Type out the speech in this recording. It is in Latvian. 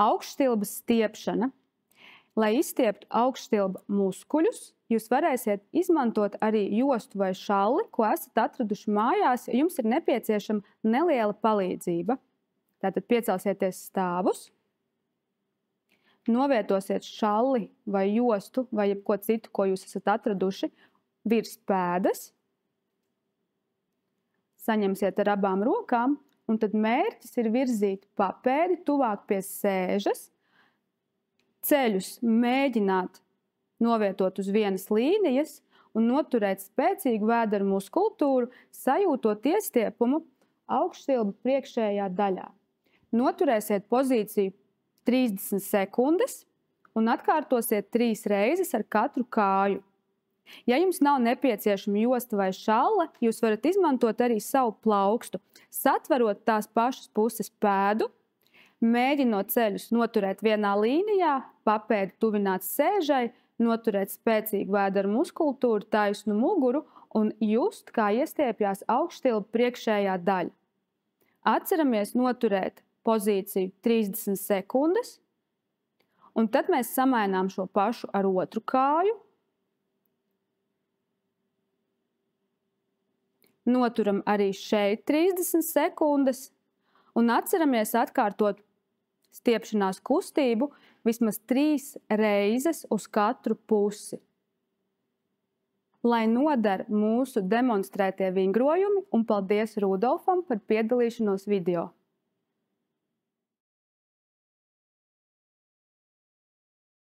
Augšstilbes stiepšana. Lai izstieptu augšstilba muskuļus, jūs varēsiet izmantot arī jostu vai šalli, ko esat atraduši mājās, ja jums ir nepieciešama neliela palīdzība. Tātad piecelsieties stāvus, novietosiet šalli vai jostu vai jebko citu, ko jūs esat atraduši, virs pēdas, saņemsiet ar abām rokām, un tad mērķis ir virzīt papēdi tuvāk pie sēžas, ceļus mēģināt novietot uz vienas līnijas un noturēt spēcīgu vēdera muskultūru, sajūtot iestiepumu augšstilba priekšējā daļā. Noturēsiet pozīciju 30 sekundes un atkārtosiet 3 reizes ar katru kāju. Ja jums nav nepieciešama josta vai šalle, jūs varat izmantot arī savu plaukstu, satverot tās pašas puses pēdu, mēģinot ceļus noturēt vienā līnijā, papēdi tuvināt sēžai, noturēt spēcīgu vēdera muskultūru, taisnu muguru un just, kā iestiepjās augšstilba priekšējā daļa. Atceramies noturēt pozīciju 30 sekundes, un tad mēs samainām šo pašu ar otru kāju. Noturam arī šeit 30 sekundes un atceramies atkārtot stiepšanās kustību vismaz 3 reizes uz katru pusi. Lai noder mūsu demonstrētie vingrojumi, un paldies Rudolfam par piedalīšanos video.